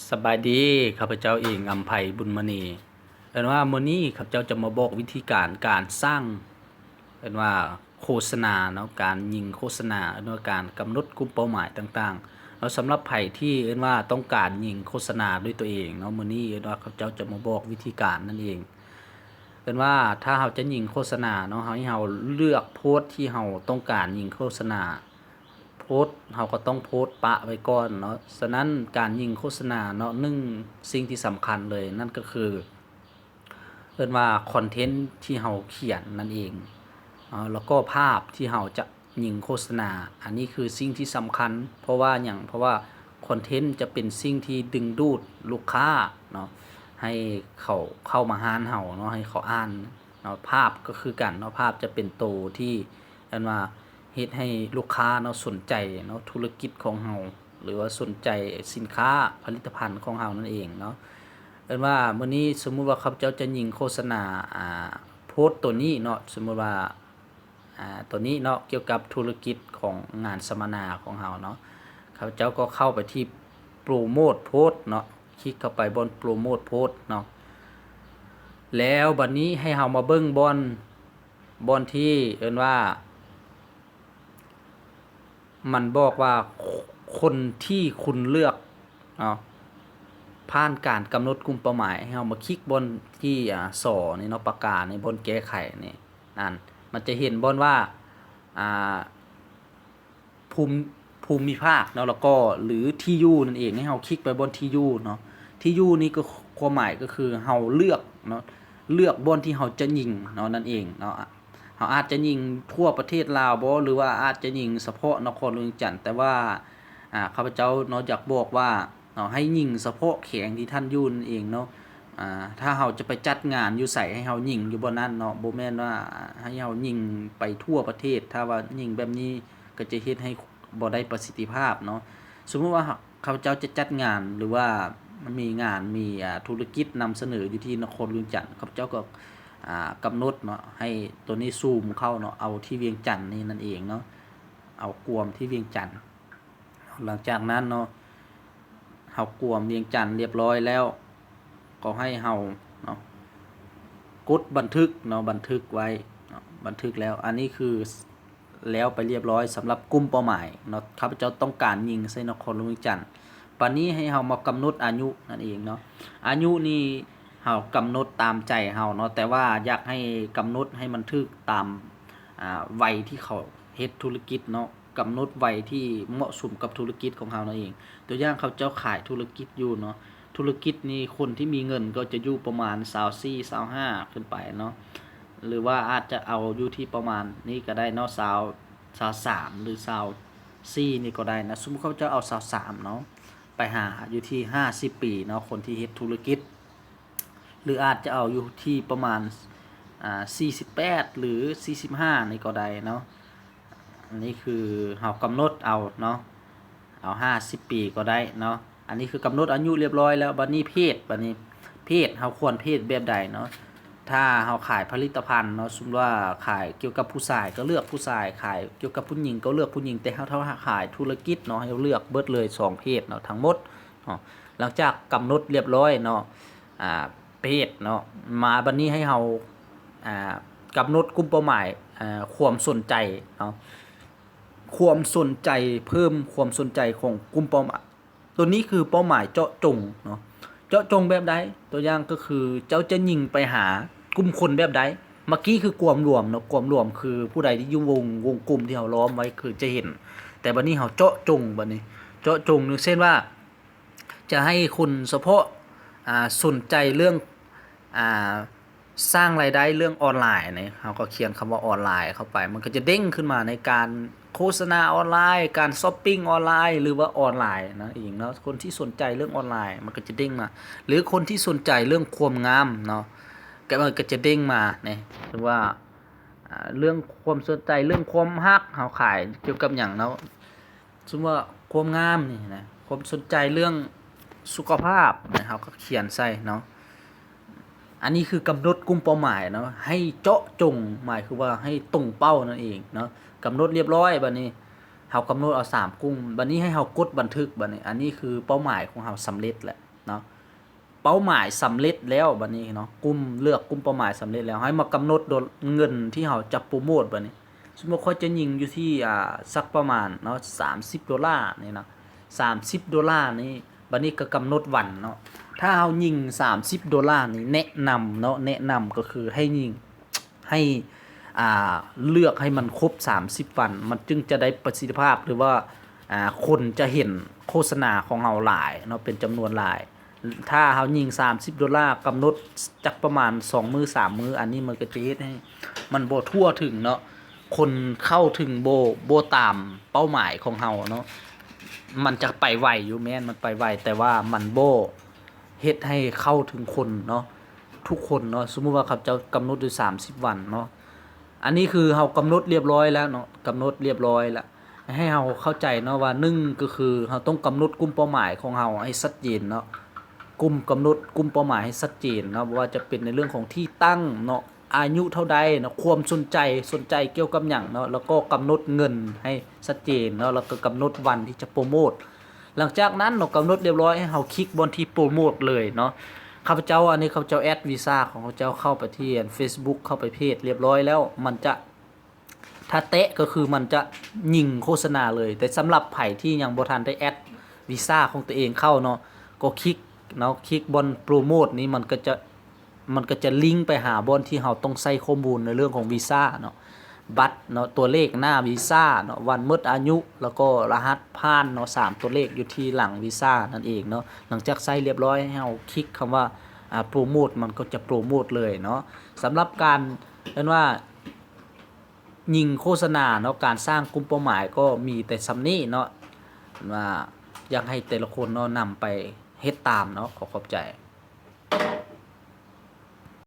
สบายดีข้าพเจ้าเองอำไพบุญมณีว่ามื้อนี้ข้าพเจ้าจะมาบอกวิธีการสร้างว่าโฆษณาเนาะการยิงโฆษณาว่าการกำหนดกลุ่มเป้าหมายต่างๆแล้วสำหรับไผที่ว่าต้องการยิงโฆษณาด้วยตัวเองเนาะมื้อนี้ว่าข้าพเจ้าจะมาบอกวิธีการนั่นเองว่าถ้าเราจะยิงโฆษณาเนาะให้เราเลือกโพสต์ที่เราต้องการยิงโฆษณา โพสต์เราก็ต้องโพสต์ปะไว้ก่อนเนาะฉะนั้นการยิงโฆษณาเนาะสิ่งที่สำคัญเลยนั่นก็คือว่าคอนเทนต์ที่เราเขียนนั่นเองแล้วก็ภาพที่เราจะยิงโฆษณาอันนี้คือสิ่งที่สำคัญเพราะว่าคอนเทนต์จะเป็นสิ่งที่ดึงดูดลูกค้าเนาะให้เขาเข้ามาหาเราเนาะให้เขาอ่านเนาะภาพก็คือกันเนาะภาพจะเป็นตัวที่ว่าเฮ็ดให้ลูกค้าเนาะสนใจเนาะธุรกิจของเราหรือว่าสนใจสินค้าผลิตภัณฑ์ของเรานั่นเองเนาะว่ามื้อนี้สมมุติว่าข้าพเจ้าจะยิงโฆษณาโพสต์ตัวนี้เนาะสมมุติว่าตัวนี้เนาะเกี่ยวกับธุรกิจของงานสัมมนาของเราเนาะข้าพเจ้าก็เข้าไปที่โปรโมทโพสต์เนาะคลิกเข้าไปบนโปรโมทโพสต์เนาะแล้วบัดนี้ให้เรามาเบิ่งบอนที่ว่ามันบอกว่าคนที่คุณเลือกเนาะผ่านการกำหนดกลุ่มเป้าหมายให้เรามาคลิกบนที่สอนี่เนาะประกาศในบนแก้ไขนี่นั่นมันจะเห็นบนว่าภูมิภูมิภาคเนาะแล้วก็หรือที่อยู่นั่นเองให้เราคลิกไปบนที่อยู่เนาะที่อยู่นี่ก็ความหมายก็คือเราเลือกเนาะเลือกบนที่เราจะยิงเนาะนั่นเองเนาะเราอาจจะยิงทั่วประเทศลาวบ่หรือว่าอาจจะยิงเฉพาะนครหลวงจันทร์แต่ว่าข้าพเจ้าเนาะอยากบอกว่าให้ยิงเฉพาะแขงที่ท่านอยู่นั่นเองเนาะถ้าเราจะไปจัดงานอยู่ใส่ให้เรายิงอยู่บนนั้นเนาะบ่แม่นว่าให้เรายิงไปทั่วประเทศถ้าว่ายิงแบบนี้ก็จะเฮ็ดให้บ่ได้ประสิทธิภาพเนาะสมมุติว่าข้าพเจ้าจะจัดงานหรือว่ามันมีงานมีธุรกิจนำเสนออยู่ที่นครหลวงจันทร์ข้าพเจ้าก็กำหนดเนาะให้ตัวนี้ซูมเข้าเนาะเอาที่เวียงจันทน์นี่นั่นเองเนาะเอากวมที่เวียงจันทน์หลังจากนั้นเนาะเฮากวมเวียงจันทน์เรียบร้อยแล้วก็ให้เฮาเนาะกดบันทึกเนาะบันทึกไว้บันทึกแล้วอันนี้คือแล้วไปเรียบร้อยสำหรับกลุ่มเป้าหมายเนาะข้าพเจ้าต้องการยิงใส่นครหลวงจันทน์ปานนี้ให้เฮามากำหนดอายุนั่นเองเนาะอายุนี่เฮากำหนดตามใจเฮาเนาะแต่ว่าอยากให้กำหนดให้มันถูกตามวัยที่เขาเฮ็ดธุรกิจเนาะกำหนดวัยที่เหมาะสมกับธุรกิจของเฮานั่นเองตัวอย่างเขาเจ้าขายธุรกิจอยู่เนาะธุรกิจนี้คนที่มีเงินก็จะอยู่ประมาณ24 25ขึ้นไปเนาะหรือว่าอาจจะเอาอยู่ที่ประมาณนี้ก็ได้เนาะ23หรือ24นี่ก็ได้นะสมมุติเขาจะเอา23เนาะไปหาอยู่ที่50ปีเนาะคนที่เฮ็ดธุรกิจหรืออาจจะเอาอยู่ที่ประมาณ48หรือ45นี่ก็ได้เนาะอันนี้คือเฮากำหนดเอาเนาะเอา50ปีก็ได้เนาะอันนี้คือกำหนดอายุเรียบร้อยแล้วบัดนี้บัดนี้เพศเฮาควรเพศแบบใดเนาะถ้าเฮาขายผลิตภัณฑ์เนาะสมมุติว่าขายเกี่ยวกับผู้ชายก็เลือกผู้ชายขายเกี่ยวกับผู้หญิงก็เลือกผู้หญิงแต่ถ้าขายธุรกิจเนาะให้เลือกเบิดเลย2เพศเนาะทั้งหมดเนาะหลังจากกำหนดเรียบร้อยเนาะเพศเนาะมาบัดนี้ให้เฮากำหนดกลุ่มเป้าหมายความสนใจเนาะความสนใจเพิ่มความสนใจของกลุ่มเป้าหมายตัวนี้คือเป้าหมายเจาะจงเนาะเจาะจงแบบใดตัวอย่างก็คือเจ้าจะยิงไปหากลุ่มคนแบบใดเมื่อกี้คือกวมรวมเนาะกวมรวมคือผู้ใดที่อยู่วงกลุ่มที่เราล้อมไว้คือจะเห็นแต่บัดนี้เราเจาะจงบัดนี้เจาะจงนึกเช่นว่าจะให้คุณเฉพาะสนใจเรื่องสร้างรายได้เรื่องออนไลน์เนี่ยเราก็เขียนคำว่าออนไลน์เข้าไปมันก็จะเด้งขึ้นมาในการโฆษณาออนไลน์การช้อปปิ้งออนไลน์หรือว่าออนไลน์นะอีกเนาะคนที่สนใจเรื่องออนไลน์มันก็จะเด้งมาหรือคนที่สนใจเรื่องความงามเนาะมันก็จะเด้งมาเนี่ยหรือว่าเรื่องความสนใจเรื่องความฮักเขาขายเกี่ยวกับอย่างเนาะสมมติว่าความงามนี่นะความสนใจเรื่องสุขภาพนะครับก็เขียนใส่เนาะอันนี้คือกำหนดกลุ่มเป้าหมายเนาะให้เจาะจงหมายคือว่าให้ตรงเป้านั่นเองเนาะกำหนดเรียบร้อยบัดนี้ เฮากำหนดเอา3กลุ่มบัดนี้ให้เฮากดบันทึกบัดนี้อันนี้คือเป้าหมายของเฮาสำเร็จแล้วเนาะเป้าหมายสำเร็จแล้วบัดนี้เนาะกลุ่มเลือกกลุ่มเป้าหมายสำเร็จแล้วให้มากำหนดโดยเงินที่เฮาจะโปรโมทบัดนี้สมมุติเขาจะยิงอยู่ที่สักประมาณเนาะ$30นี่เนาะ$30นี่บัดนี้ก็กำหนดวันเนาะถ้าเฮายิง$30นี่แนะนำเนาะแนะนำก็คือให้ยิงให้เลือกให้มันครบ30วันมันจึงจะได้ประสิทธิภาพหรือว่าคนจะเห็นโฆษณาของเฮาหลายเนาะเป็นจำนวนหลายถ้าเฮายิง$30กำหนดจักประมาณ2มื้อ3มื้ออันนี้มันก็จะเฮ็ดให้มันบ่ทั่วถึงเนาะคนเข้าถึงบ่ตามเป้าหมายของเฮาเนาะมันจะไปไวอยู่แม่นมันไปไวแต่ว่ามันบ่เฮ็ดให้เข้าถึงคนเนาะทุกคนเนาะสมมุติว่าเขาจะกำหนดอยู่30วันเนาะอันนี้คือเฮากำหนดเรียบร้อยแล้วเนาะกำหนดเรียบร้อยแล้วให้เฮาเข้าใจเนาะว่า1ก็คือเฮาต้องกำหนดกลุ่มเป้าหมายของเฮาให้ชัดเจนเนาะกลุ่มกำหนดกลุ่มเป้าหมายให้ชัดเจนเนาะว่าจะเป็นในเรื่องของที่ตั้งเนาะอายุเท่าใดเนาะความสนใจเกี่ยวกับหยังเนาะแล้วก็กำหนดเงินให้ชัดเจนเนาะแล้วก็กำหนดวันที่จะโปรโมทหลังจากนั้นเนาะกำหนดเรียบร้อยให้เฮาคลิกบนที่โปรโมทเลยเนาะข้าพเจ้าอันนี้ข้าพเจ้าแอดวีซ่าของข้าพเจ้าเข้าไปที่ Facebook เข้าไปเพจเรียบร้อยแล้วมันจะถ้าเตะก็คือมันจะยิงโฆษณาเลยแต่สำหรับไผที่ยังบ่ทันได้แอดวีซ่าของตัวเองเข้าเนาะก็คลิกเนาะคลิกบนโปรโมทนี้มันก็จะลิงก์ไปหาบนที่เราต้องใส่ข้อมูลในเรื่องของวีซ่าเนาะบัตรเนาะตัวเลขหน้าวีซ่าเนาะวันหมดอายุแล้วก็รหัสผ่านเนาะ3ตัวเลขอยู่ที่หลังวีซ่านั่นเองเนาะหลังจากใส่เรียบร้อยให้เราคลิกคำว่าโปรโมทมันก็จะโปรโมทเลยเนาะสำหรับการเรียกว่ายิงโฆษณาเนาะการสร้างกลุ่มเป้าหมายก็มีแต่ซำนี้เนาะว่าอยากให้แต่ละคนเนาะนำไปเฮ็ดตามเนาะขอบใจ